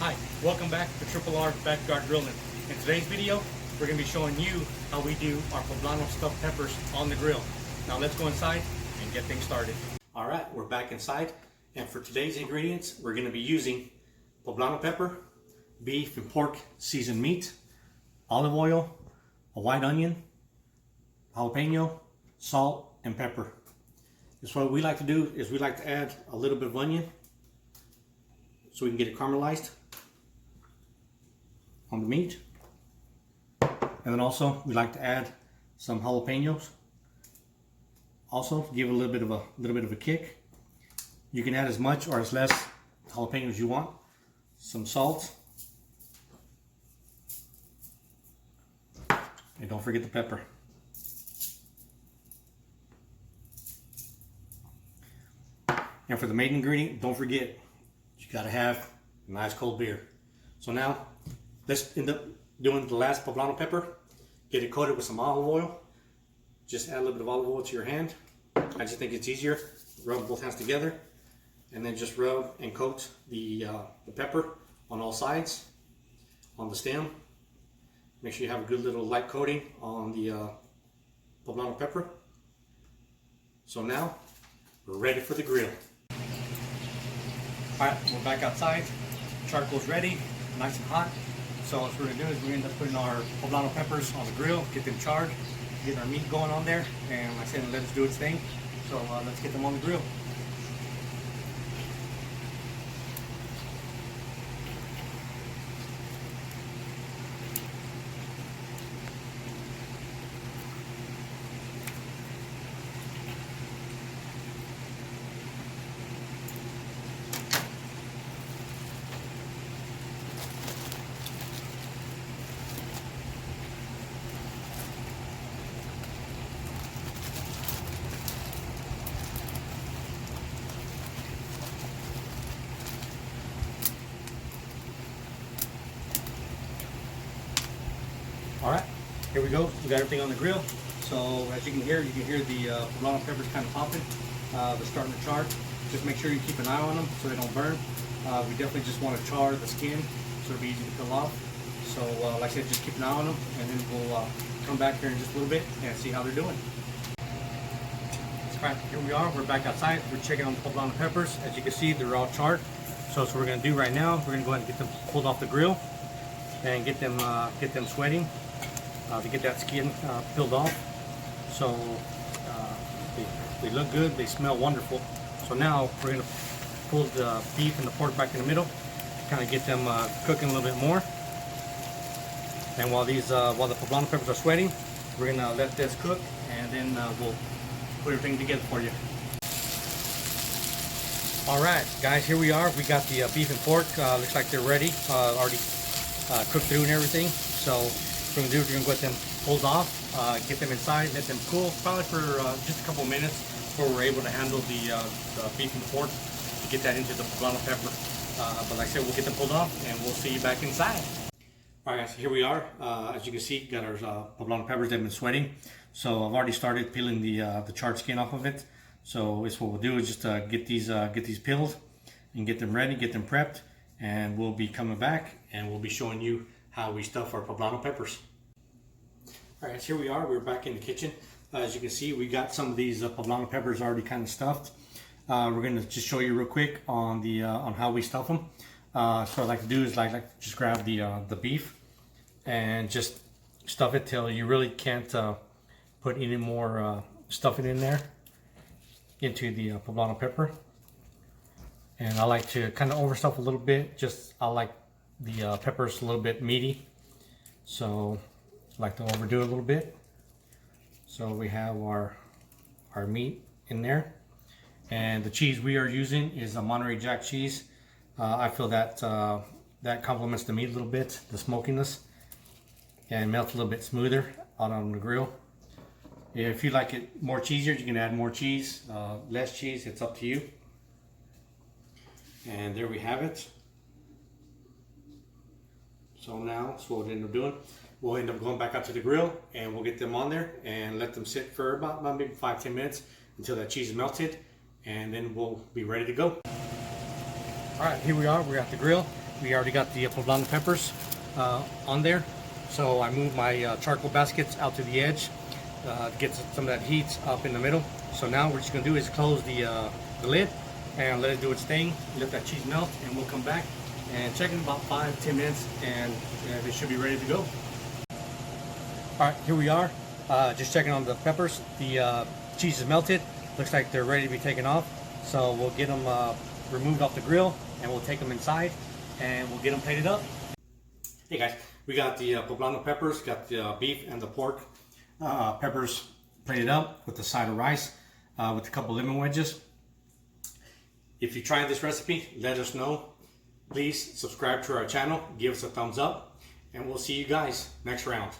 Hi, welcome back to Triple R Backyard Grilling. In today's video, we're going to be showing you how we do our Poblano stuffed peppers on the grill. Now let's go inside and get things started. All right, we're back inside, and for today's ingredients, we're going to be using Poblano pepper, beef and pork seasoned meat, olive oil, a white onion, jalapeno, salt, and pepper. That's what we like to do is we like to add a little bit of onion so we can get it caramelized on the meat. And then also we like to add some jalapenos also to give a little bit of a kick. You can add as much or as less jalapenos as you want. Some salt, and don't forget the pepper. And for the main ingredient, don't forget, you gotta have a nice cold beer. So now, let's end up doing the last Poblano pepper. Get it coated with some olive oil. Just add a little bit of olive oil to your hand. I just think it's easier. Rub both hands together, and then just rub and coat the pepper on all sides, on the stem. Make sure you have a good little light coating on the Poblano pepper. So now, we're ready for the grill. Alright, we're back outside. Charcoal's ready, nice and hot. So what we're going to do is we end up putting our Poblano peppers on the grill, get them charred, get our meat going on there, and like I said, let it do its thing. So let's get them on the grill. Alright, here we go. We got everything on the grill. So as you can hear the Poblano peppers kind of popping. They're starting to char. Just make sure you keep an eye on them so they don't burn. We definitely just want to char the skin so it'll be easy to peel off. So like I said, just keep an eye on them, and then we'll come back here in just a little bit and see how they're doing. Alright, here we are. We're back outside. We're checking on the Poblano peppers. As you can see, they're all charred. So what we're going to do right now, we're going to go ahead and get them pulled off the grill and get them sweating. To get that skin peeled off. So they look good, they smell wonderful. So now we're going to pull the beef and the pork back in the middle, kind of get them cooking a little bit more. And while the Poblano peppers are sweating, we're going to let this cook, and then we'll put everything together for you. Alright guys, here we are. We got the beef and pork. Looks like they're ready, already cooked through and everything. So what we're going to do is we're going to get them pulled off, get them inside, let them cool probably for just a couple of minutes before we're able to handle the beef and pork to get that into the Poblano pepper. But like I said, we'll get them pulled off and we'll see you back inside. Alright guys, so here we are. As you can see, got our Poblano peppers. They've been sweating. So I've already started peeling the charred skin off of it. So it's what we'll do is just get these peeled and get them ready, get them prepped, and we'll be coming back and we'll be showing you how we stuff our Poblano peppers. Alright, so here we are. We're back in the kitchen. As you can see, we got some of these Poblano peppers already kind of stuffed. We're going to just show you real quick on how we stuff them. So what I like to do is like just grab the beef and just stuff it till you really can't put any more stuffing in there into the Poblano pepper. And I like to kind of overstuff a little bit. I like the peppers a little bit meaty, so I like to overdo it a little bit. So we have our meat in there, and the cheese we are using is a Monterrey Jack cheese. I feel that that complements the meat a little bit, the smokiness, and melts a little bit smoother out on the grill. If you like it more cheesier, you can add more cheese, less cheese, it's up to you. And there we have it. So now, that's what we'll end up doing. We'll end up going back out to the grill and we'll get them on there and let them sit for about maybe 5-10 minutes until that cheese is melted, and then we'll be ready to go. All right, here we are. We're at the grill. we already got the poblano peppers on there. So I moved my charcoal baskets out to the edge to get some of that heat up in the middle. So now what we're just gonna do is close the lid and let it do its thing, let that cheese melt, and we'll come back and check in about 5-10 minutes, and it should be ready to go. All right, here we are. Just checking on the peppers. The cheese is melted. Looks like they're ready to be taken off. So we'll get them removed off the grill, and we'll take them inside, and we'll get them plated up. Hey guys, we got the poblano peppers, got the beef and the pork peppers plated up with the side of rice with a couple lemon wedges. If you tried this recipe, let us know. Please subscribe to our channel, give us a thumbs up, and we'll see you guys next round.